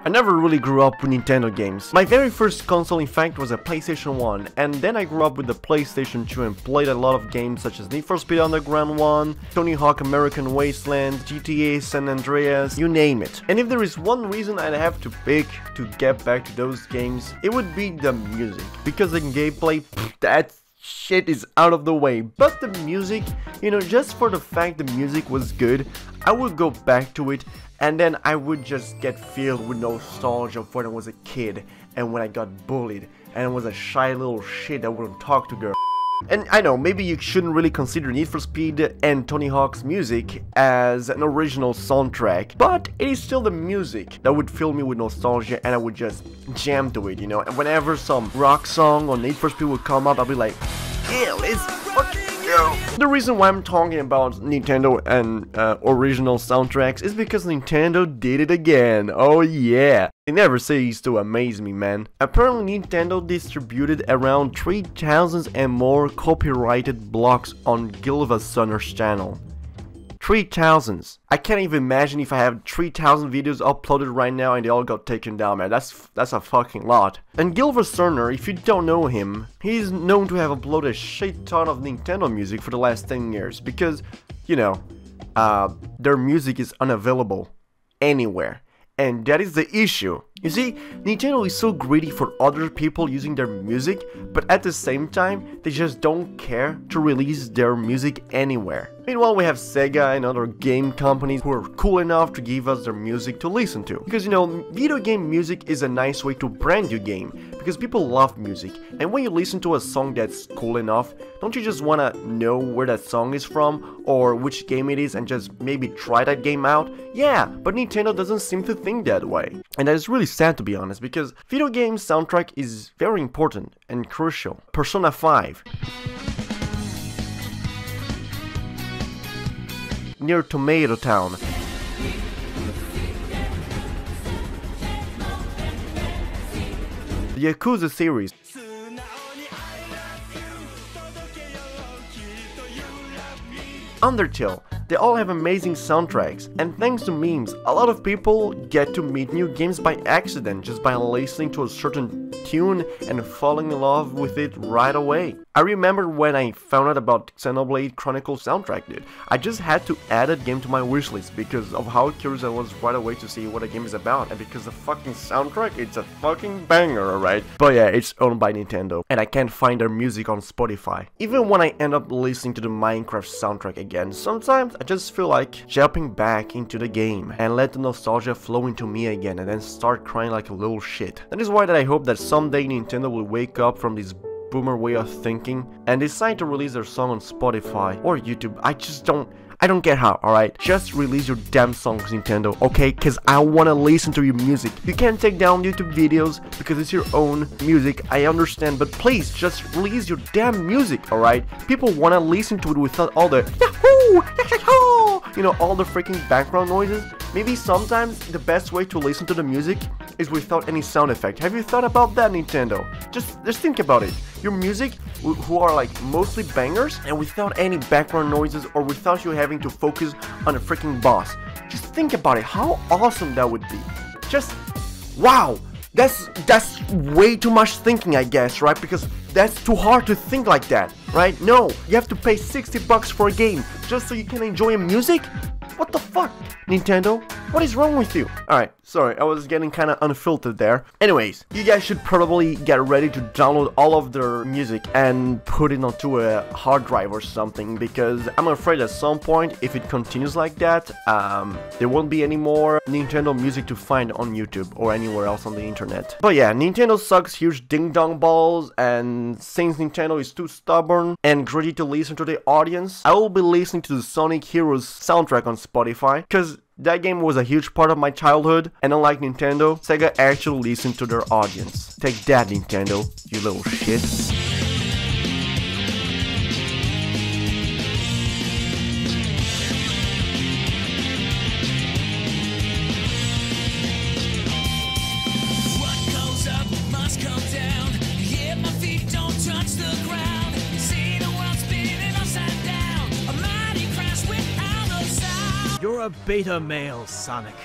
I never really grew up with Nintendo games. My very first console in fact was a PlayStation 1, and then I grew up with the PlayStation 2 and played a lot of games such as Need for Speed Underground 1, Tony Hawk American Wasteland, GTA San Andreas, you name it. And if there is one reason I'd have to pick to get back to those games, it would be the music. Because the gameplay, that shit is out of the way. But the music, you know, just for the fact the music was good, I would go back to it, and then I would just get filled with nostalgia of when I was a kid and when I got bullied and I was a shy little shit that wouldn't talk to girls. And I know, maybe you shouldn't really consider Need for Speed and Tony Hawk's music as an original soundtrack, but it is still the music that would fill me with nostalgia and I would just jam to it, you know. And whenever some rock song on Need for Speed would come up, I'll be like, yeah, let's fucking go. The reason why I'm talking about Nintendo and original soundtracks is because Nintendo did it again. Oh yeah. They never cease to amaze me, man. Apparently Nintendo distributed around 3,000 and more copyrighted blocks on Gilvassoner's channel. 3,000. I can't even imagine if I have 3,000 videos uploaded right now and they all got taken down, man. That's a fucking lot. And Gilvassoner, if you don't know him, he's known to have uploaded a shit ton of Nintendo music for the last 10 years because, you know, their music is unavailable anywhere. And that is the issue. You see, Nintendo is so greedy for other people using their music, but at the same time, they just don't care to release their music anywhere. Meanwhile, we have Sega and other game companies who are cool enough to give us their music to listen to. Because, you know, video game music is a nice way to brand your game, because people love music, and when you listen to a song that's cool enough, don't you just wanna know where that song is from, or which game it is, and just maybe try that game out? Yeah, but Nintendo doesn't seem to think that way. And that is really sad, to be honest, because video game soundtrack is very important and crucial. Persona 5. Near Tomato Town. The Yakuza series. Undertale. They all have amazing soundtracks, and thanks to memes, a lot of people get to meet new games by accident just by listening to a certain tune and falling in love with it right away. I remember when I found out about Xenoblade Chronicles soundtrack, dude. I just had to add that game to my wishlist because of how curious I was right away to see what the game is about, and because the fucking soundtrack, it's a fucking banger, alright? But yeah, it's owned by Nintendo, and I can't find their music on Spotify. Even when I end up listening to the Minecraft soundtrack again, sometimes I just feel like jumping back into the game and let the nostalgia flow into me again and then start crying like a little shit. That is why that I hope that someday Nintendo will wake up from this boomer way of thinking and decide to release their song on Spotify or YouTube. I don't get how, alright? Just release your damn songs, Nintendo, okay? Cause I wanna listen to your music. You can't take down YouTube videos because it's your own music, I understand, but please just release your damn music, alright? People wanna listen to it without all the yahoo, yahoo, you know, all the freaking background noises. Maybe sometimes the best way to listen to the music is without any sound effect. Have you thought about that, Nintendo? Just think about it. Your music, who are like mostly bangers, and without any background noises or without you having to focus on a freaking boss. Just think about it, how awesome that would be. Just, wow, that's way too much thinking, I guess, right? Because that's too hard to think like that, right? No, you have to pay 60 bucks for a game just so you can enjoy music? What the fuck, Nintendo? What is wrong with you? Alright, sorry, I was getting kinda unfiltered there. Anyways, you guys should probably get ready to download all of their music and put it onto a hard drive or something, because I'm afraid at some point, if it continues like that, there won't be any more Nintendo music to find on YouTube or anywhere else on the internet. But yeah, Nintendo sucks huge ding-dong balls, and since Nintendo is too stubborn and greedy to listen to the audience, I will be listening to the Sonic Heroes soundtrack on Spotify, because that game was a huge part of my childhood, and unlike Nintendo, Sega actually listened to their audience. Take that, Nintendo, you little shit. What goes up must come down. Yeah, my feet don't touch the ground. See the world spinning upside down. A mighty crash without a sound. You're a beta male, Sonic.